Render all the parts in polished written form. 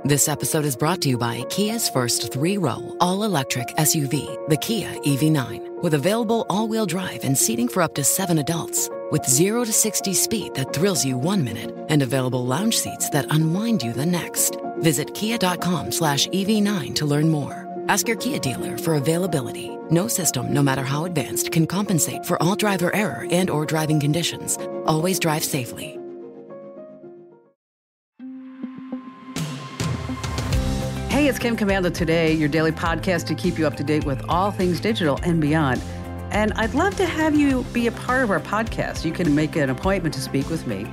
This episode is brought to you by Kia's first three-row, all-electric SUV, the Kia EV9, with available all-wheel drive and seating for up to 7 adults, with 0 to 60 speed that thrills you 1 minute and available lounge seats that unwind you the next. Visit kia.com/EV9 to learn more. Ask your Kia dealer for availability. No system, no matter how advanced, can compensate for all driver error and or driving conditions. Always drive safely. Hey, it's Kim Commando Today, your daily podcast to keep you up to date with all things digital and beyond. And I'd love to have you be a part of our podcast. You can make an appointment to speak with me.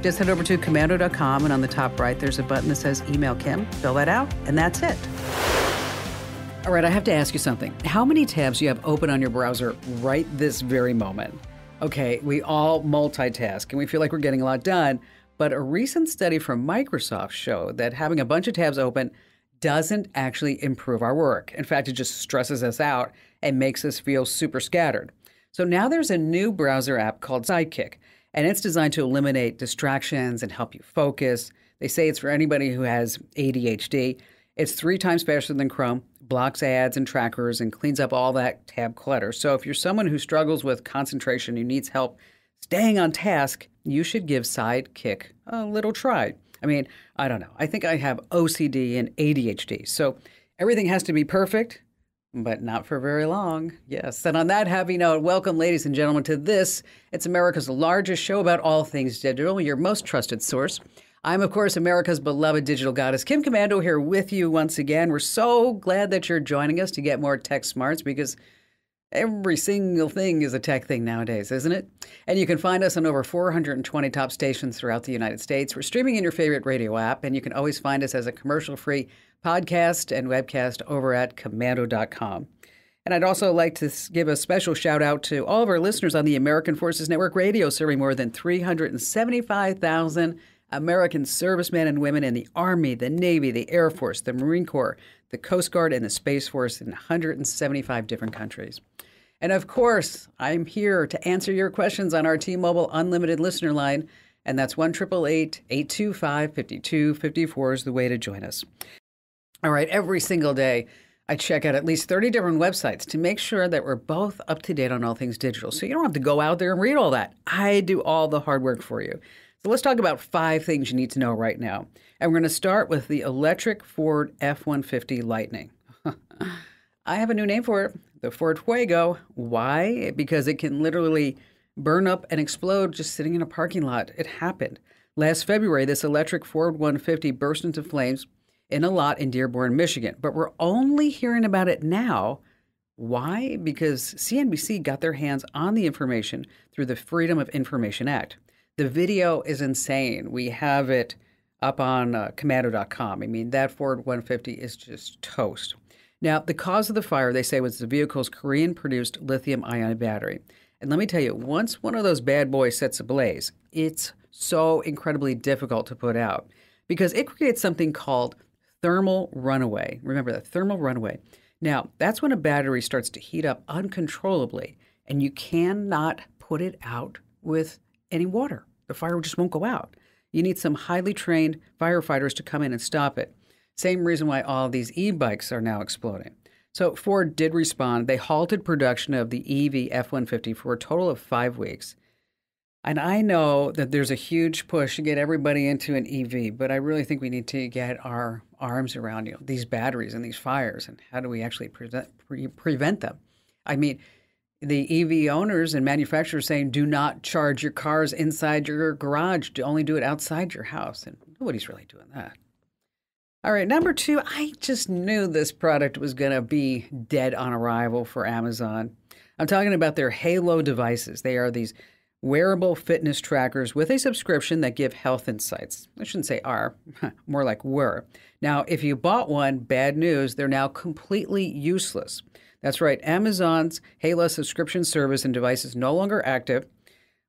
Just head over to commando.com, and on the top right, there's a button that says Email Kim. Fill that out, and that's it. All right, I have to ask you something. How many tabs do you have open on your browser right this very moment? Okay, we all multitask, and we feel like we're getting a lot done. But a recent study from Microsoft showed that having a bunch of tabs open doesn't actually improve our work. In fact, it just stresses us out and makes us feel super scattered. So now there's a new browser app called Sidekick, and it's designed to eliminate distractions and help you focus. They say it's for anybody who has ADHD. It's 3 times faster than Chrome, blocks ads and trackers, and cleans up all that tab clutter. So if you're someone who struggles with concentration, who needs help staying on task, you should give Sidekick a little try. I mean, I don't know. I think I have OCD and ADHD. So everything has to be perfect, but not for very long. Yes. And on that happy note, welcome, ladies and gentlemen, to this. It's America's largest show about all things digital, your most trusted source. I'm, of course, America's beloved digital goddess, Kim Commando, here with you once again. We're so glad that you're joining us to get more tech smarts, because every single thing is a tech thing nowadays, isn't it? And you can find us on over 420 top stations throughout the United States. We're streaming in your favorite radio app, and you can always find us as a commercial-free podcast and webcast over at commando.com. And I'd also like to give a special shout-out to all of our listeners on the American Forces Network Radio, serving more than 375,000 American servicemen and women in the Army, the Navy, the Air Force, the Marine Corps, the Coast Guard, and the Space Force in 175 different countries. And of course, I'm here to answer your questions on our T-Mobile Unlimited listener line, and that's 1-888-825-5254 is the way to join us. All right, every single day, I check out at least 30 different websites to make sure that we're both up to date on all things digital. So you don't have to go out there and read all that. I do all the hard work for you. So let's talk about 5 things you need to know right now. And we're going to start with the electric Ford F-150 Lightning. I have a new name for it, the Ford Fuego. Why? Because it can literally burn up and explode just sitting in a parking lot. It happened. Last February, this electric Ford 150 burst into flames in a lot in Dearborn, Michigan. But we're only hearing about it now. Why? Because CNBC got their hands on the information through the Freedom of Information Act. The video is insane. We have it up on commando.com. I mean, that Ford 150 is just toast. Now, the cause of the fire, they say, was the vehicle's Korean-produced lithium-ion battery. And let me tell you, once one of those bad boys sets ablaze, it's so incredibly difficult to put out because it creates something called thermal runaway. Remember that, thermal runaway. Now, that's when a battery starts to heat up uncontrollably, and you cannot put it out with any water. The fire just won't go out. You need some highly trained firefighters to come in and stop it. Same reason why all of these e-bikes are now exploding. So Ford did respond. They halted production of the EV F-150 for a total of 5 weeks. And I know that there's a huge push to get everybody into an EV, but I really think we need to get our arms around these batteries and these fires, and how do we actually prevent them? I mean, the EV owners and manufacturers saying, do not charge your cars inside your garage. Only do it outside your house. And nobody's really doing that. All right, number 2, I just knew this product was going to be dead on arrival for Amazon. I'm talking about their Halo devices. They are these wearable fitness trackers with a subscription that give health insights. I shouldn't say are, more like were. Now, if you bought one, bad news, they're now completely useless. That's right, Amazon's Halo subscription service and device is no longer active,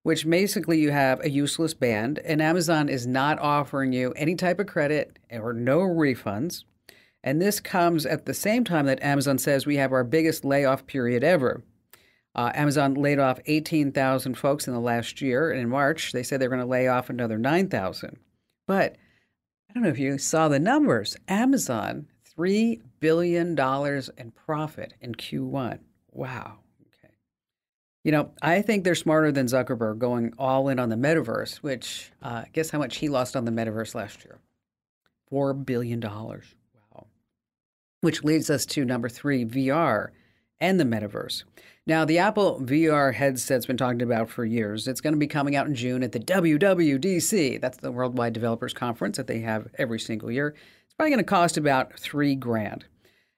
which basically you have a useless band, and Amazon is not offering you any type of credit or no refunds. And this comes at the same time that Amazon says we have our biggest layoff period ever. Amazon laid off 18,000 folks in the last year, and in March, they said they're going to lay off another 9,000. But I don't know if you saw the numbers. Amazon, $3 billion in profit in Q1. Wow. Okay. I think they're smarter than Zuckerberg going all in on the metaverse, which guess how much he lost on the metaverse last year? $4 billion. Wow. Which leads us to number 3, VR and the metaverse. Now, the Apple VR headset's been talked about for years. It's going to be coming out in June at the WWDC. That's the Worldwide Developers Conference that they have every single year. It's probably going to cost about $3,000.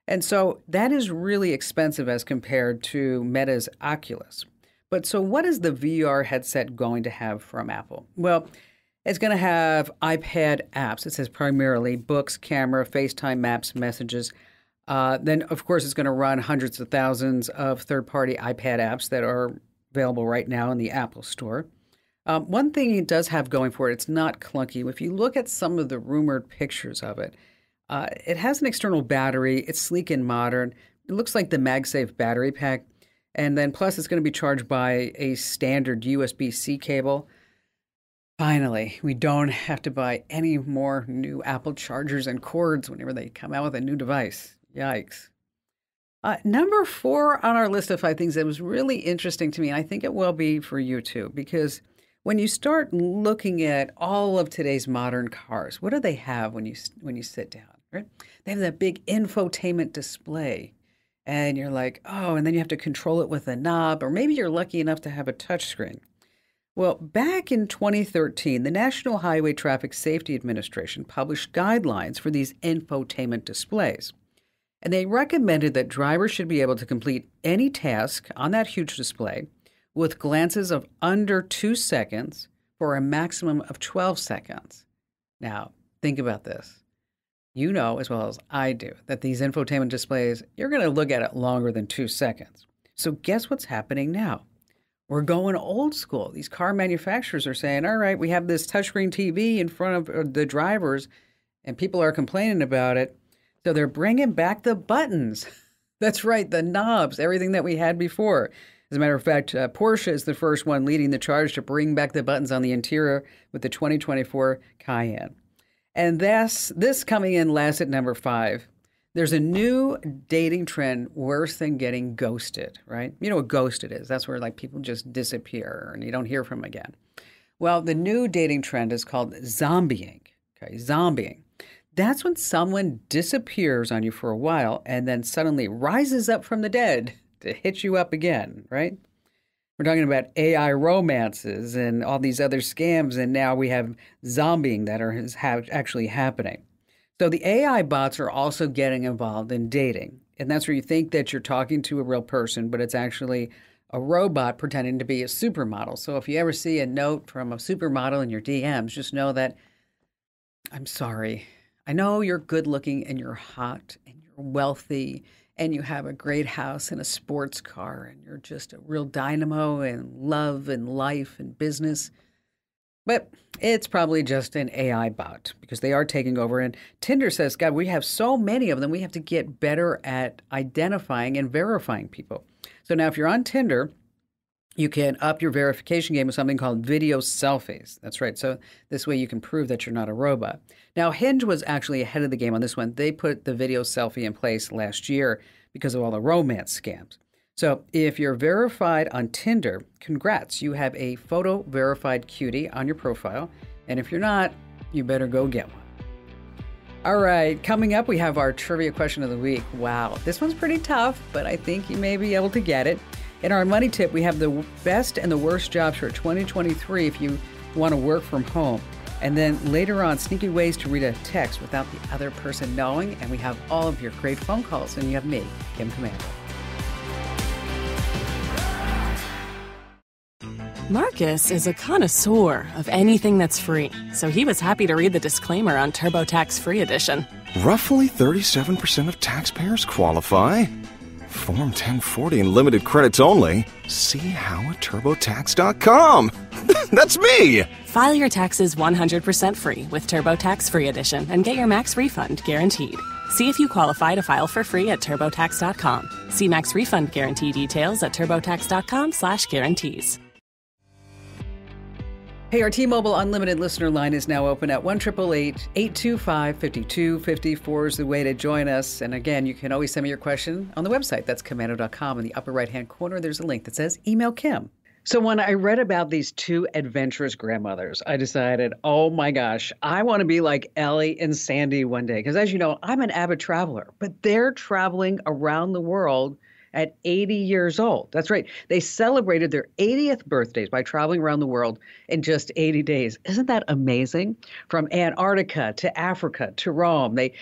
And so that is really expensive as compared to Meta's Oculus. But so what is the VR headset going to have from Apple? Well, it's going to have iPad apps. It says primarily books, camera, FaceTime, maps, messages. Then, of course, it's going to run hundreds of thousands of third-party iPad apps that are available right now in the Apple Store. One thing it does have going for it, it's not clunky. If you look at some of the rumored pictures of it, it has an external battery. It's sleek and modern. It looks like the MagSafe battery pack. And then plus it's going to be charged by a standard USB-C cable. Finally, we don't have to buy any more new Apple chargers and cords whenever they come out with a new device. Yikes. Number 4 on our list of 5 things that was really interesting to me, and I think it will be for you too, because when you start looking at all of today's modern cars, what do they have when you sit down, right? They have that big infotainment display, and you're like, oh, and then you have to control it with a knob, or maybe you're lucky enough to have a touchscreen. Well, back in 2013, the National Highway Traffic Safety Administration published guidelines for these infotainment displays. And they recommended that drivers should be able to complete any task on that huge display with glances of under 2 seconds for a maximum of 12 seconds. Now, think about this. You know as well as I do that these infotainment displays, you're going to look at it longer than 2 seconds. So guess what's happening now? We're going old school. These car manufacturers are saying, all right, we have this touchscreen TV in front of the drivers, and people are complaining about it. So they're bringing back the buttons. That's right, the knobs, everything that we had before. As a matter of fact, Porsche is the first one leading the charge to bring back the buttons on the interior with the 2024 Cayenne. And this coming in last at number 5. There's a new dating trend worse than getting ghosted, right? You know what ghosted is. That's where people just disappear and you don't hear from them again. Well, the new dating trend is called zombieing. Okay, zombieing. That's when someone disappears on you for a while and then suddenly rises up from the dead to hit you up again, right? We're talking about AI romances and all these other scams, and now we have zombieing that is actually happening. So the AI bots are also getting involved in dating, and that's where you think that you're talking to a real person, but it's actually a robot pretending to be a supermodel. So if you ever see a note from a supermodel in your DMs, just know that, I'm sorry. I know you're good looking and you're hot and you're wealthy and you have a great house and a sports car and you're just a real dynamo in love and life and business. But it's probably just an AI bot because they are taking over. And Tinder says, God, we have so many of them. We have to get better at identifying and verifying people. So now if you're on Tinder, you can up your verification game with something called video selfies. That's right. So this way you can prove that you're not a robot. Now, Hinge was actually ahead of the game on this one. They put the video selfie in place last year because of all the romance scams. So if you're verified on Tinder, congrats. You have a photo verified cutie on your profile. And if you're not, you better go get one. All right, coming up, we have our trivia question of the week. Wow, this one's pretty tough, but I think you may be able to get it. In our money tip, we have the best and the worst jobs for 2023 if you want to work from home. And then later on, sneaky ways to read a text without the other person knowing. And we have all of your great phone calls. And you have me, Kim Commander. Marcus is a connoisseur of anything that's free. So he was happy to read the disclaimer on TurboTax Free Edition. Roughly 37% of taxpayers qualify. Form 1040 and limited credits only. See how at TurboTax.com. That's me! File your taxes 100% free with TurboTax Free Edition and get your max refund guaranteed. See if you qualify to file for free at TurboTax.com. See max refund guarantee details at TurboTax.com/guarantees. Hey, our T-Mobile Unlimited listener line is now open at 1-888-825-5254 is the way to join us. And again, you can always send me your question on the website. That's commando.com. In the upper right-hand corner, there's a link that says Email Kim. So when I read about these two adventurous grandmothers, I decided, oh my gosh, I want to be like Ellie and Sandy one day. Because as you know, I'm an avid traveler, but they're traveling around the world at 80 years old. That's right. They celebrated their 80th birthdays by traveling around the world in just 80 days. Isn't that amazing? From Antarctica to Africa to Rome. They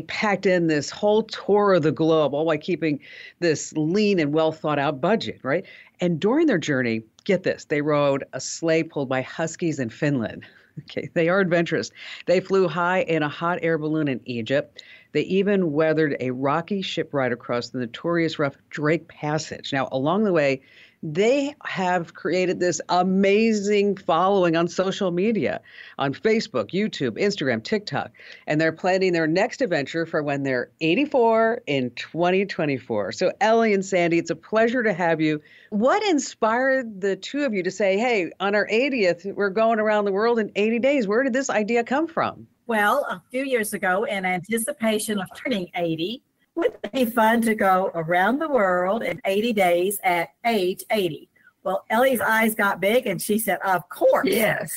packed in this whole tour of the globe, all while keeping this lean and well thought out budget, right? And during their journey, get this, they rode a sleigh pulled by huskies in Finland. Okay, they are adventurous. They flew high in a hot air balloon in Egypt. They even weathered a rocky ship ride across the notorious rough Drake Passage. Now, along the way, they have created this amazing following on social media, on Facebook, YouTube, Instagram, TikTok, and they're planning their next adventure for when they're 84 in 2024. So, Ellie and Sandy, it's a pleasure to have you. What inspired the two of you to say, hey, on our 80th, we're going around the world in 80 days? Where did this idea come from? Well, a few years ago, in anticipation of turning 80, wouldn't it be fun to go around the world in 80 days at age 80? Well, Ellie's eyes got big and she said, of course. Yes.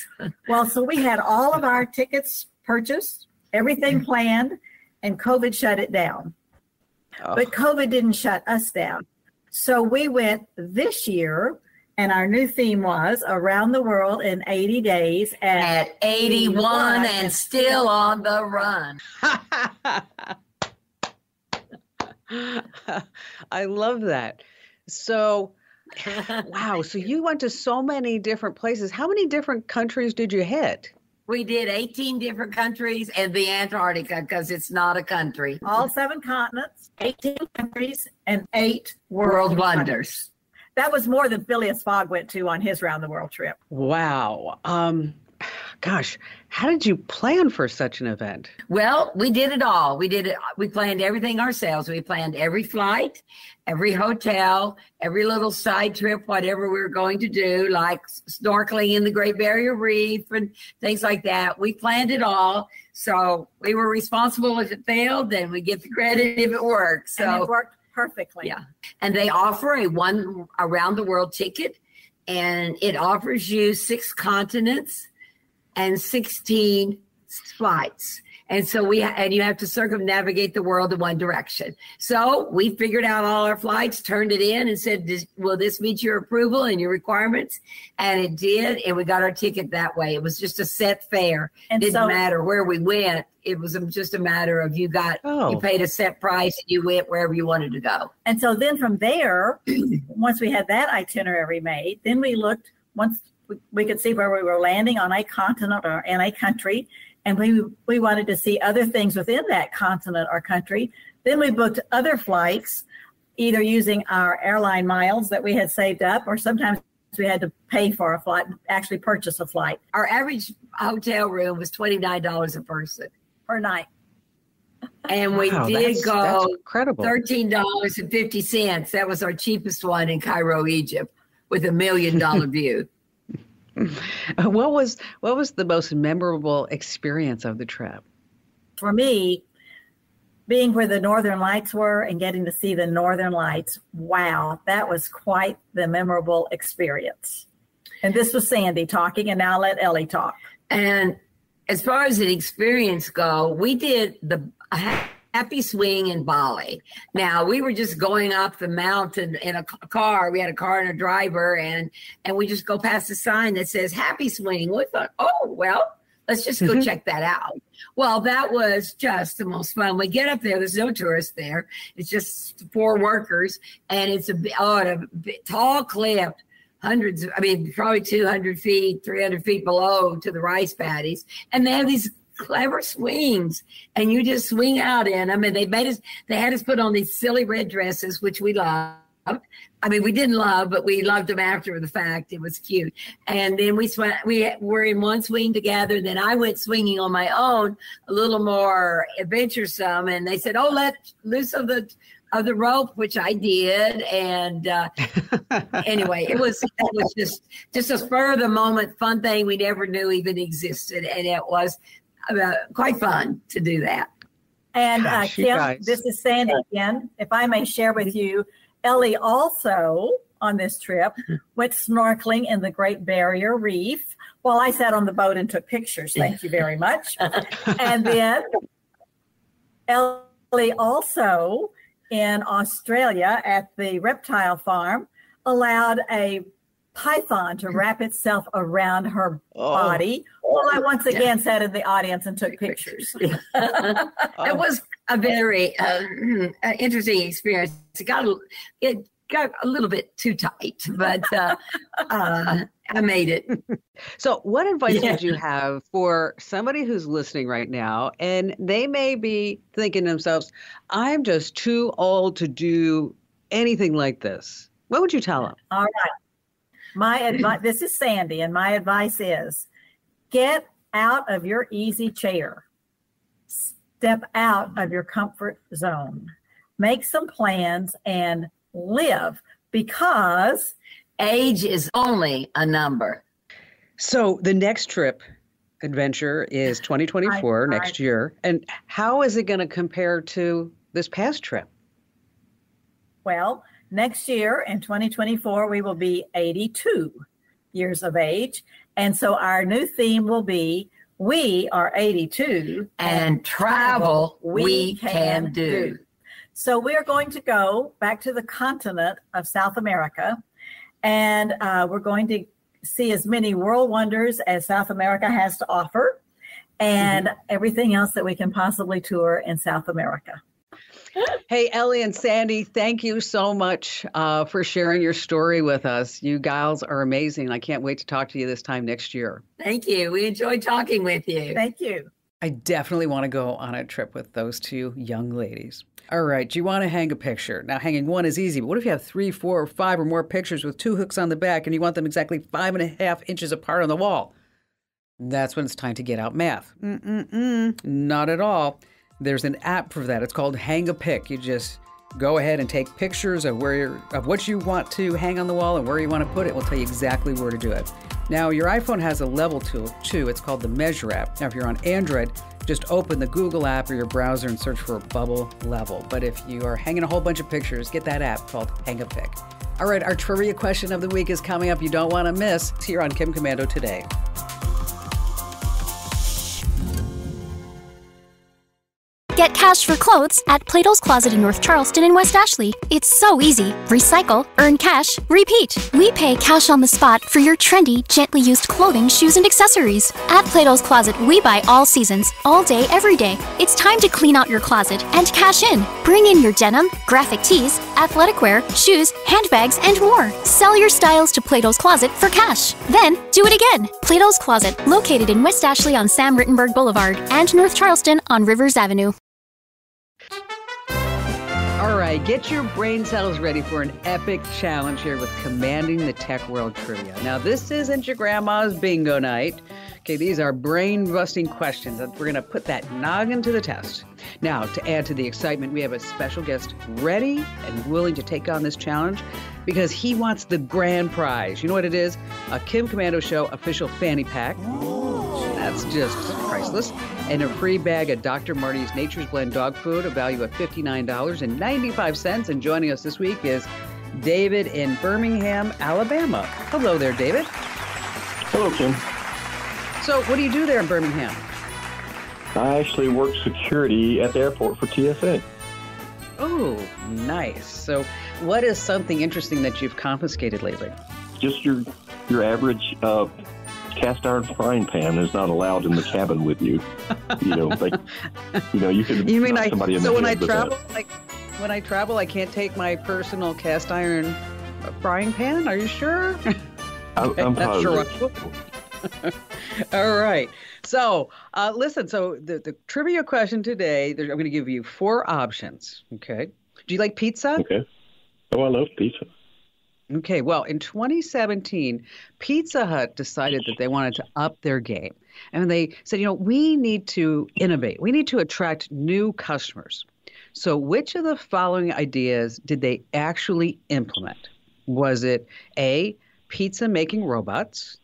Well, so we had all of our tickets purchased, everything planned, and COVID shut it down. Oh. But COVID didn't shut us down. So we went this year, and our new theme was around the world in 80 days At 81 and still on the run. I love that. So, wow. So you went to so many different places. How many different countries did you hit? We did 18 different countries and the Antarctica because it's not a country. all 7 continents, 18 countries, and 8 World wonders. That was more than Phileas Fogg went to on his round the world trip. Wow. Gosh, how did you plan for such an event? Well, we did it all. We planned everything ourselves. We planned every flight, every hotel, every little side trip, whatever we were going to do, like snorkeling in the Great Barrier Reef and things like that. We planned it all. So we were responsible if it failed, then we get the credit if it worked. So And it worked perfectly. yeah. And they offer a one around the world ticket, and it offers you 6 continents and 16 flights. And so you have to circumnavigate the world in one direction. So we figured out all our flights, turned it in and said, will this meet your approval and your requirements? And it did. And we got our ticket that way. It was just a set fare. And It didn't so- matter where we went. It was just a matter of you paid a set price and you went wherever you wanted to go. And so then from there, once we had that itinerary made, then we looked, once we could see where we were landing on a continent or in a country, and we wanted to see other things within that continent or country. Then we booked other flights, either using our airline miles that we had saved up, or sometimes we had to pay for a flight, actually purchase a flight Our average hotel room was $29 a person. per night. And we Wow, did that's go incredible. $13.50. That was our cheapest one in Cairo, Egypt, with $1 million view. What was the most memorable experience of the trip? For me, being where the Northern Lights were and getting to see the Northern Lights, wow, that was quite the memorable experience. And this was Sandy talking, and now I'll let Ellie talk. And as far as the experience go, we did the Happy Swing in Bali. Now, we were just going up the mountain in a car. We had a car and a driver, and we just go past a sign that says Happy Swing. We thought, oh, well, let's just go check that out. Well, that was just the most fun. We get up there. There's no tourists there. It's just 4 workers, and it's a tall cliff, probably 200 feet, 300 feet below to the rice paddies. And they have these clever swings, and you just swing out in them. And they had us put on these silly red dresses, which we loved. We didn't love, but we loved them after the fact. It was cute. And then we were in one swing together. Then I went swinging on my own, a little more adventuresome. And they said, oh, let loose of the of the rope, which I did. And anyway, that was just a spur of the moment fun thing we never knew even existed. And it was quite fun to do that. And Gosh, Kim, this is Sandy again. If I may share with you, Ellie also on this trip went snorkeling in the Great Barrier Reef while I sat on the boat and took pictures. Thank you very much. And then Ellie also in Australia at the reptile farm allowed a python to wrap itself around her body while I once again sat in the audience and took pictures. It was a very interesting experience. It got a little bit too tight, but I made it. So what advice would you have for somebody who's listening right now and they may be thinking to themselves, I'm just too old to do anything like this? What would you tell them? All right. My advice, this is Sandy, and my advice is get out of your easy chair. Step out of your comfort zone. Make some plans and live, because age is only a number. So the next trip adventure is 2024, next year. And how is it going to compare to this past trip? Well, next year in 2024, we will be 82 years of age. And so our new theme will be, we are 82 and travel we can do. So we are going to go back to the continent of South America, and we're going to see as many world wonders as South America has to offer, and everything else that we can possibly tour in South America. Hey, Ellie and Sandy, thank you so much for sharing your story with us. You gals are amazing. I can't wait to talk to you this time next year. Thank you. We enjoyed talking with you. Thank you. I definitely want to go on a trip with those two young ladies. All right, you want to hang a picture. Now, hanging one is easy, but what if you have 3, 4, or 5 or more pictures with 2 hooks on the back and you want them exactly 5.5 inches apart on the wall? That's when it's time to get out math. Not at all. There's an app for that. It's called Hang a Pic. You just go ahead and take pictures of what you want to hang on the wall and where you want to put it. We'll tell you exactly where to do it. Now, your iPhone has a level tool too. It's called the Measure app. Now, if you're on Android, just open the Google app or your browser and search for bubble level. But if you are hanging a whole bunch of pictures, get that app called Hang a Pic. All right, our trivia question of the week is coming up. You don't want to miss. It's here on Kim Commando Today. Get cash for clothes at Plato's Closet in North Charleston and West Ashley. It's so easy. Recycle, earn cash, repeat. We pay cash on the spot for your trendy, gently used clothing, shoes, and accessories. At Plato's Closet, we buy all seasons, all day, every day. It's time to clean out your closet and cash in. Bring in your denim, graphic tees, athletic wear, shoes, handbags, and more. Sell your styles to Plato's Closet for cash. Then, do it again. Plato's Closet, located in West Ashley on Sam Rittenberg Boulevard and North Charleston on Rivers Avenue. All right, get your brain cells ready for an epic challenge here with Commanding the Tech World Trivia. Now, this isn't your grandma's bingo night. Okay, these are brain-busting questions. We're going to put that noggin to the test. Now, to add to the excitement, we have a special guest ready and willing to take on this challenge because he wants the grand prize. You know what it is? A Kim Commando Show official fanny pack. That's just priceless. And a free bag of Dr. Marty's Nature's Blend dog food, a value of $59.95. And joining us this week is David in Birmingham, Alabama. Hello there, David. Hello, Kim. So what do you do there in Birmingham? I actually work security at the airport for TSA. Oh, nice. So what is something interesting that you've confiscated lately? Just your average cast iron frying pan is not allowed in the cabin with you. You know, like, you can. You mean somebody in so the when I head with travel, that. like when I travel, I can't take my personal cast iron frying pan? Are you sure? I'm positive. Sure. All right. So listen, so the trivia question today, I'm going to give you 4 options. Okay. Do you like pizza? Okay. Oh, I love pizza. Okay, well, in 2017, Pizza Hut decided that they wanted to up their game. And they said, we need to innovate. We need to attract new customers. So which of the following ideas did they actually implement? Was it A, pizza making robots,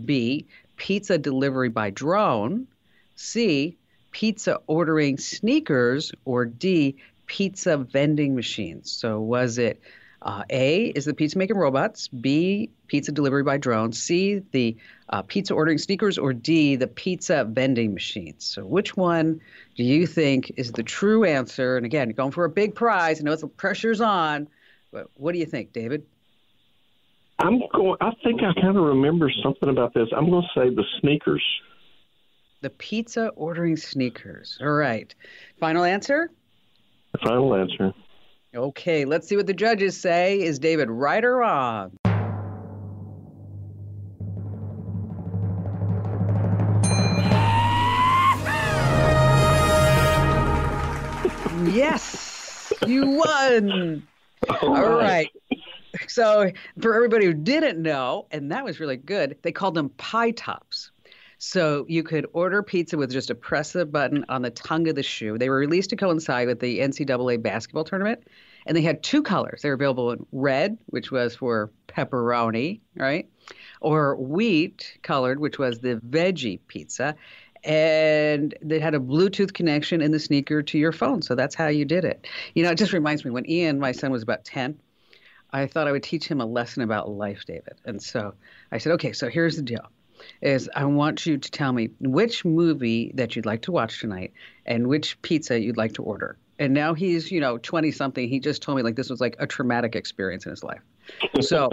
B, pizza delivery by drone, C, pizza ordering sneakers, or D, pizza vending machines? So was it A, is the pizza making robots, B, pizza delivery by drone, C, the pizza ordering sneakers, or D, the pizza vending machines? So which one do you think is the true answer? And again, you're going for a big prize. I know the pressure's on, but what do you think, David? I think I kind of remember something about this. I'm going to say the sneakers. The pizza ordering sneakers. All right. Final answer? The final answer. Okay, let's see what the judges say. Is David right or wrong? Yes, you won. All right. So for everybody who didn't know, and that was really good, they called them pie tops. So you could order pizza with just a press of a button on the tongue of the shoe. They were released to coincide with the NCAA basketball tournament, and they had two colors. They were available in red, which was for pepperoni, right? Or wheat colored, which was the veggie pizza. And they had a Bluetooth connection in the sneaker to your phone. So that's how you did it. You know, it just reminds me, when Ian, my son, was about 10, I thought I would teach him a lesson about life, David. And so I said, okay, so here's the deal. Is I want you to tell me which movie that you'd like to watch tonight and which pizza you'd like to order. And now he's, 20-something. He just told me like this was like a traumatic experience in his life. So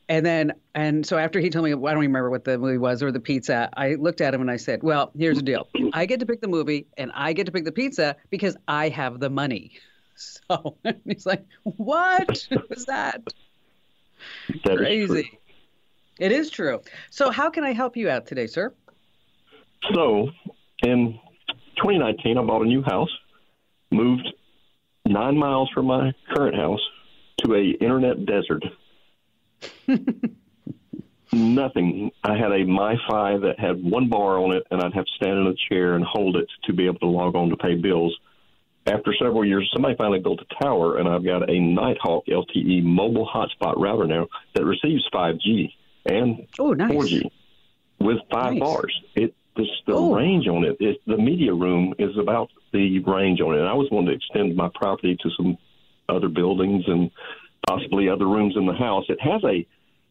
after he told me, well, I don't even remember what the movie was or the pizza, I looked at him and I said, well, here's the deal. I get to pick the movie and I get to pick the pizza because I have the money. So he's like, what was that? That crazy. It is true. So how can I help you out today, sir? So in 2019, I bought a new house, moved 9 miles from my current house to a internet desert. Nothing. I had a MiFi that had one bar on it, and I'd have to stand in a chair and hold it to be able to log on to pay bills. After several years, somebody finally built a tower, and I've got a Nighthawk LTE mobile hotspot router now that receives 5G and 4G with 5 bars. The range on it, the media room is about the range on it. And I was wanting to extend my property to some other buildings and possibly other rooms in the house. It has a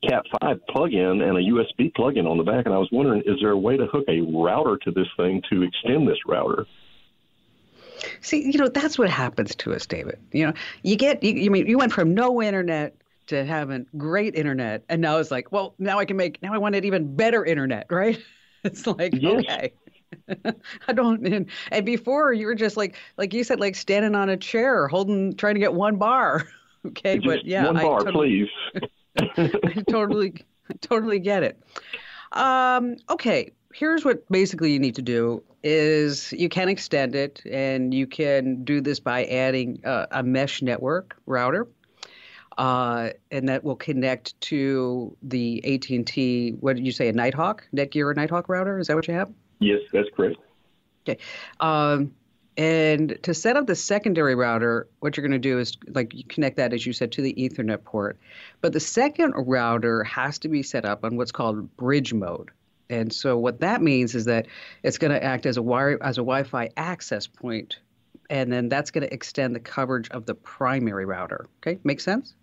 Cat 5 plug-in and a USB plug-in on the back, and I was wondering, is there a way to hook a router to this thing to extend this router? See, that's what happens to us, David. You went from no internet to having great internet, and now it's like, well, now I want it even better internet, right? It's like, yes. Okay. And before you were just like you said, like standing on a chair, trying to get one bar. Okay, just but yeah, one bar, please. I totally get it. Okay, here's what basically you need to do is you can extend it, and you can do this by adding a mesh network router, and that will connect to the AT&T, what did you say, a Nighthawk, Netgear Nighthawk router? Is that what you have? Yes, that's correct. Okay. And to set up the secondary router, what you're going to do is you connect that, as you said, to the Ethernet port. But the second router has to be set up on what's called bridge mode. And so what that means is that it's going to act as a Wi-Fi access point, and then that's going to extend the coverage of the primary router. Okay, makes sense?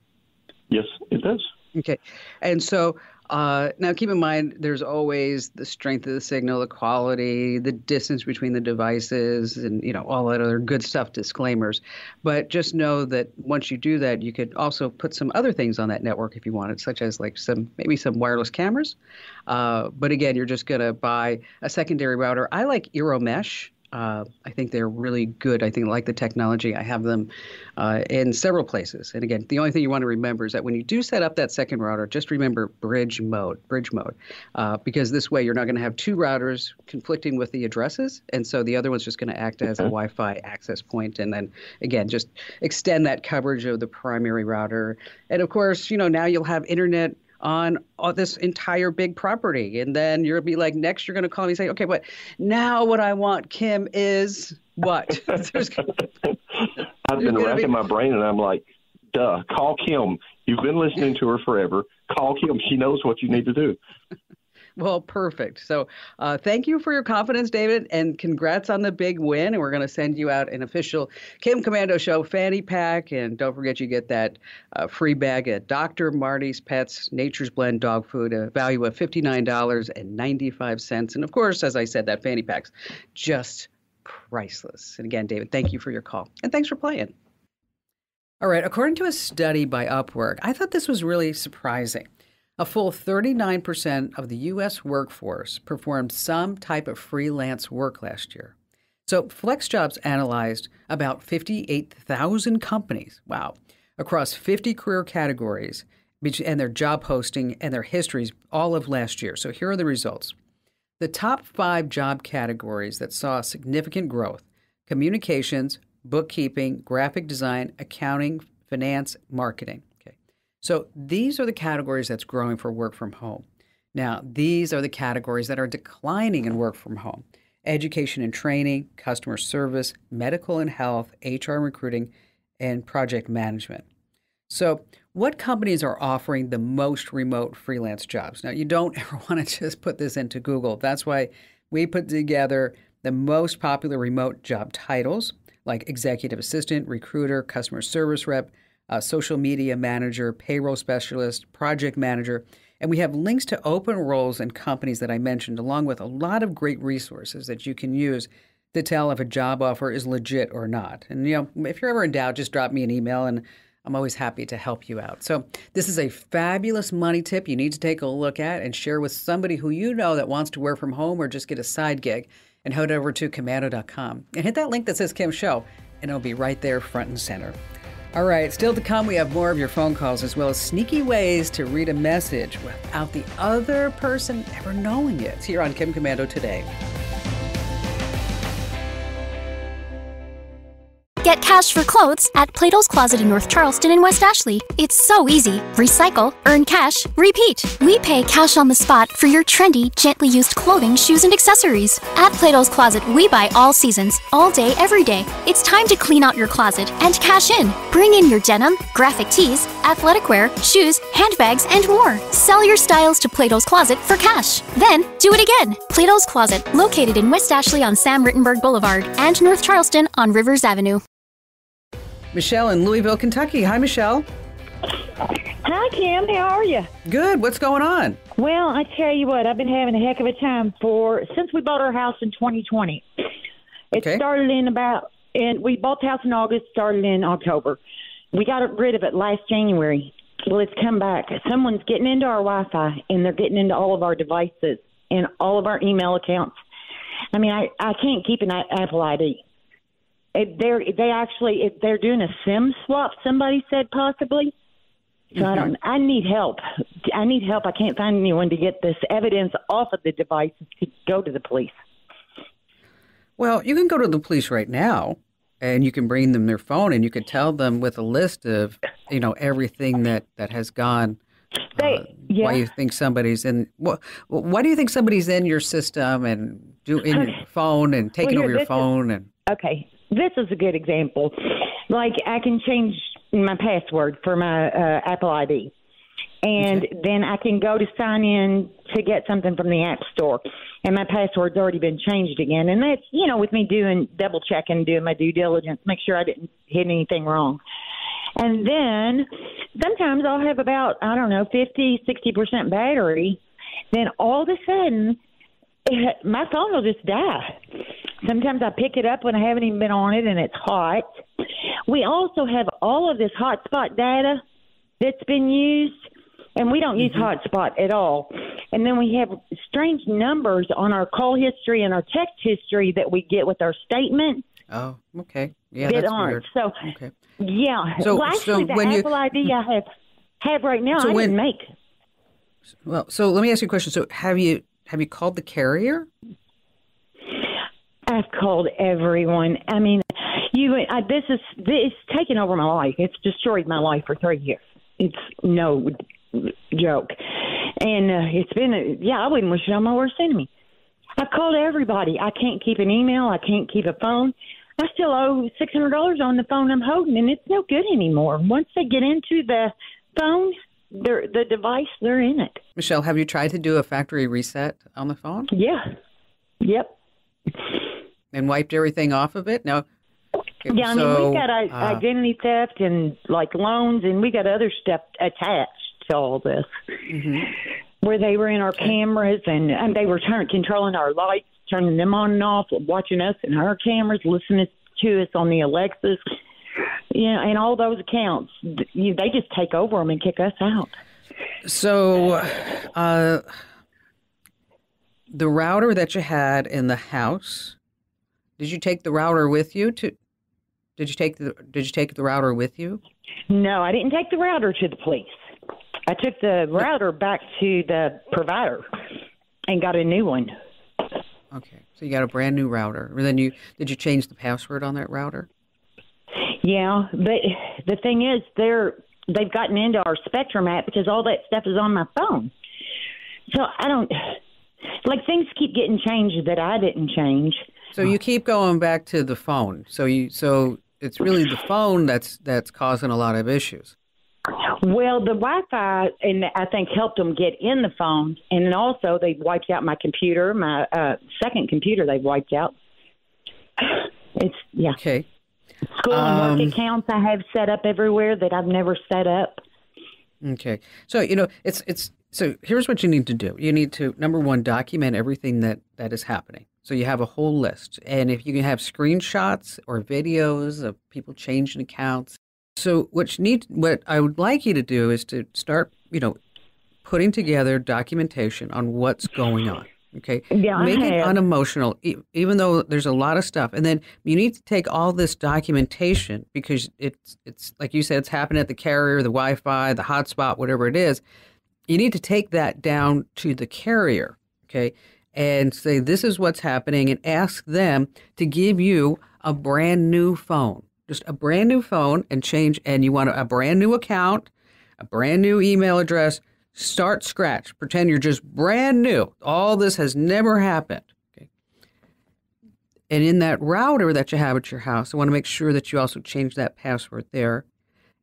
Yes, it does. Okay, and so now keep in mind there's always the strength of the signal, the quality, the distance between the devices, and all that other good stuff, disclaimers. But just know that once you do that, you could also put some other things on that network if you wanted, such as maybe some wireless cameras. But again, you're just going to buy a secondary router. I like Euromesh. I think they're really good. I like the technology. I have them in several places. And again, the only thing you want to remember is that when you do set up that second router, just remember bridge mode, because this way you're not going to have two routers conflicting with the addresses. And so the other one's just going to act as a Wi-Fi access point. And then, again, just extend that coverage of the primary router. And of course, now you'll have internet on this entire big property. And then you'll be like, next you're going to call me and say, okay, but now what I want, Kim, is what? I've been racking my brain, and I'm like, duh, call Kim. You've been listening to her forever. Call Kim. She knows what you need to do. Well, perfect. So thank you for your confidence, David, and congrats on the big win. And we're going to send you out an official Kim Komando Show fanny pack. And don't forget you get that free bag at Dr. Marty's Pets Nature's Blend dog food, a value of $59.95. And of course, as I said, that fanny pack's just priceless. And again, David, thank you for your call. And thanks for playing. All right. According to a study by Upwork, I thought this was really surprising. A full 39% of the U.S. workforce performed some type of freelance work last year. So FlexJobs analyzed about 58,000 companies, wow, across 50 career categories and their job posting and their histories all of last year. So here are the results. The top 5 job categories that saw significant growth: communications, bookkeeping, graphic design, accounting, finance, marketing. So these are the categories that's growing for work from home. Now, these are the categories that are declining in work from home: education and training, customer service, medical and health, HR and recruiting, and project management. So what companies are offering the most remote freelance jobs? Now, you don't ever want to just put this into Google. That's why we put together the most popular remote job titles like executive assistant, recruiter, customer service rep, social media manager, payroll specialist, project manager. And we have links to open roles and companies that I mentioned, along with a lot of great resources that you can use to tell if a job offer is legit or not. And, if you're ever in doubt, just drop me an email, and I'm always happy to help you out. So this is a fabulous money tip you need to take a look at and share with somebody who you know that wants to work from home or just get a side gig. And head over to komando.com and hit that link that says Kim Show, and it'll be right there front and center. All right, still to come, we have more of your phone calls as well as sneaky ways to read a message without the other person ever knowing it. It's here on Kim Komando today. Get cash for clothes at Plato's Closet in North Charleston and West Ashley. It's so easy. Recycle, earn cash, repeat. We pay cash on the spot for your trendy, gently used clothing, shoes, and accessories. At Plato's Closet, we buy all seasons, all day, every day. It's time to clean out your closet and cash in. Bring in your denim, graphic tees, athletic wear, shoes, handbags, and more. Sell your styles to Plato's Closet for cash. Then, do it again. Plato's Closet, located in West Ashley on Sam Rittenberg Boulevard and North Charleston on Rivers Avenue. Michelle in Louisville, Kentucky. Hi, Michelle. Hi, Kim. How are you? Good. What's going on? Well, I tell you what, I've been having a heck of a time since we bought our house in 2020. It started we bought the house in August, started in October. We got rid of it last January. Well, it's come back. Someone's getting into our Wi-Fi, and they're getting into all of our devices and all of our email accounts. I mean, I can't keep an Apple ID. They're doing a SIM swap, somebody said, possibly. So I need help. I can't find anyone to get this evidence off of the devices to go to the police. Well, you can go to the police right now, and you can bring them their phone, and you can tell them with a list of, everything that has gone. Why you think somebody's in? Why do you think somebody's in your system and in your phone and taking over your phone? Okay. This is a good example. Like, I can change my password for my Apple ID. And then I can go to sign in to get something from the App Store. And my password's already been changed again. And that's, with me double checking, doing my due diligence, make sure I didn't hit anything wrong. And then sometimes I'll have about, 50, 60% battery. Then all of a sudden, my phone will just die. Sometimes I pick it up when I haven't even been on it and it's hot. We also have all of this hotspot data that's been used, and we don't use hotspot at all. And then we have strange numbers on our call history and our text history that we get with our statement. Oh, okay. Yeah, that's weird. So, okay. Yeah. So actually, the Apple ID I have right now, I didn't make. Well, so let me ask you a question. So have you called the carrier? I've called everyone. I mean, it's taken over my life. It's destroyed my life for 3 years. It's no joke. And it's been, I wouldn't wish it on my worst enemy. I've called everybody. I can't keep an email. I can't keep a phone. I still owe $600 on the phone I'm holding, and it's no good anymore. Once they get into the phone, the device, they're in it. Michelle, have you tried to do a factory reset on the phone? Yeah. Yep. And wiped everything off of it? No. Yeah, I mean, we got identity theft and like loans, and we got other stuff attached to all this. Mm-hmm. Where they were in our cameras and they were controlling our lights, turning them on and off, watching us in our cameras, listening to us on the Alexas, and all those accounts. They just take over them and kick us out. So the router that you had in the house, did you take the router with you? Did you take the router with you? No, I didn't take the router to the police. I took the router back to the provider and got a new one. Okay, so you got a brand new router. And then did you change the password on that router? Yeah, but the thing is, they've gotten into our Spectrum app because all that stuff is on my phone. So I don't things keep getting changed that I didn't change. So you keep going back to the phone. So it's really the phone that's causing a lot of issues. Well, the Wi-Fi, and I think, helped them get in the phone. And then also they wiped out my computer, my second computer they've wiped out. Okay. School and work accounts I have set up everywhere that I've never set up. Okay. So, so here's what you need to do. You need to, number one, document everything that is happening. So you have a whole list. And if you can have screenshots or videos of people changing accounts. So what I would like you to do is to start, putting together documentation on what's going on. Okay. Yeah, make it unemotional, even though there's a lot of stuff. And then you need to take all this documentation because it's like you said, it's happening at the carrier, the Wi-Fi, the hotspot, whatever it is. You need to take that down to the carrier. Okay. And say, this is what's happening, and ask them to give you a brand new phone. Just a brand new phone and you want a brand new account, a brand new email address, start scratch. Pretend you're just brand new. All this has never happened. Okay. And in that router that you have at your house, I want to make sure that you also change that password there.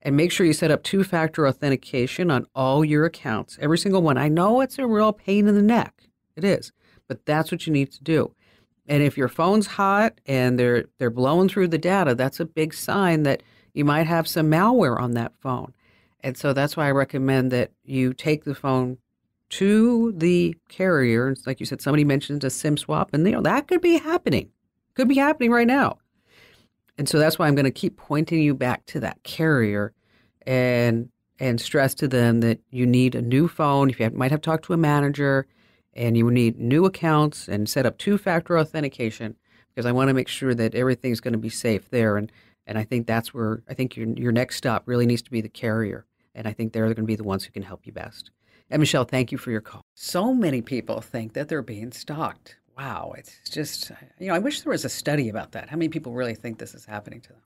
And make sure you set up two-factor authentication on all your accounts, every single one. I know it's a real pain in the neck. It is. But that's what you need to do. And if your phone's hot and they're blowing through the data, that's a big sign that you might have some malware on that phone. And so that's why I recommend that you take the phone to the carrier. It's like you said, somebody mentioned a SIM swap, and that could be happening. Could be happening right now. And so that's why I'm going to keep pointing you back to that carrier and stress to them that you need a new phone. If you might have talked to a manager, and you need new accounts and set up two-factor authentication, because I want to make sure that everything's going to be safe there. And I think that's where I think your next stop really needs to be the carrier. And I think they're going to be the ones who can help you best. And Michelle, thank you for your call. So many people think that they're being stalked. Wow. It's just, I wish there was a study about that. How many people really think this is happening to them?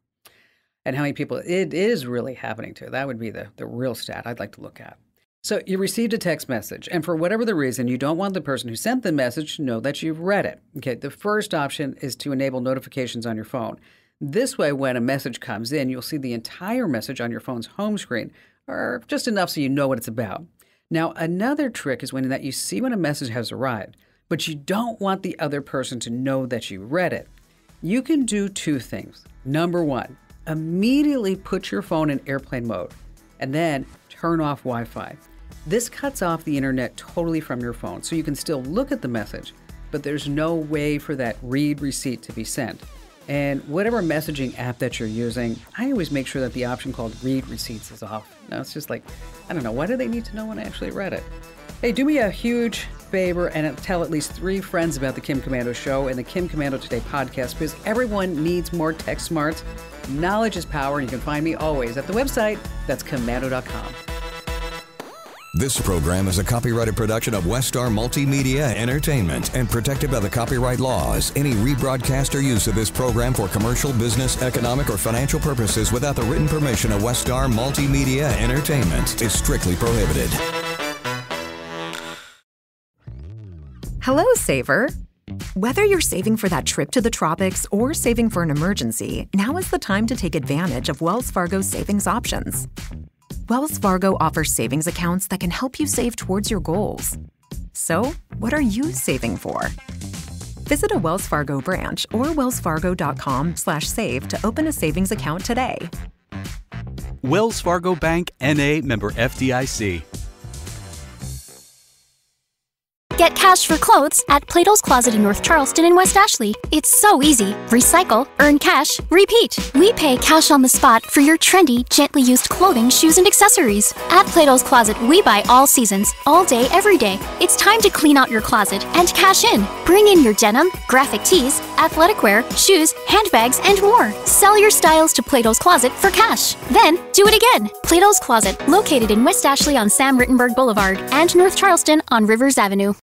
And how many people it is really happening to? That would be the real stat I'd like to look at. So you received a text message, and for whatever the reason, you don't want the person who sent the message to know that you've read it. Okay, the first option is to enable notifications on your phone. This way, when a message comes in, you'll see the entire message on your phone's home screen, or just enough so you know what it's about. Now, another trick is when you see when a message has arrived, but you don't want the other person to know that you read it. You can do two things. Number one, immediately put your phone in airplane mode, and then turn off Wi-Fi. This cuts off the internet totally from your phone, so you can still look at the message, but there's no way for that read receipt to be sent. And whatever messaging app that you're using, I always make sure that the option called read receipts is off. Now, it's just like, I don't know, why do they need to know when I actually read it? Hey, do me a huge favor and tell at least 3 friends about the Kim Komando Show and the Kim Komando Today podcast, because everyone needs more tech smarts. Knowledge is power, and you can find me always at the website. That's komando.com. This program is a copyrighted production of Westar Multimedia Entertainment and protected by the copyright laws. Any rebroadcast or use of this program for commercial, business, economic, or financial purposes without the written permission of Westar Multimedia Entertainment is strictly prohibited. Hello, saver. Whether you're saving for that trip to the tropics or saving for an emergency, now is the time to take advantage of Wells Fargo's savings options. Wells Fargo offers savings accounts that can help you save towards your goals. So, what are you saving for? Visit a Wells Fargo branch or wellsfargo.com/save to open a savings account today. Wells Fargo Bank, N.A., member FDIC. Get cash for clothes at Plato's Closet in North Charleston and West Ashley. It's so easy. Recycle, earn cash, repeat. We pay cash on the spot for your trendy, gently used clothing, shoes, and accessories. At Plato's Closet, we buy all seasons, all day, every day. It's time to clean out your closet and cash in. Bring in your denim, graphic tees, athletic wear, shoes, handbags, and more. Sell your styles to Plato's Closet for cash. Then, do it again. Plato's Closet, located in West Ashley on Sam Rittenberg Boulevard and North Charleston on Rivers Avenue.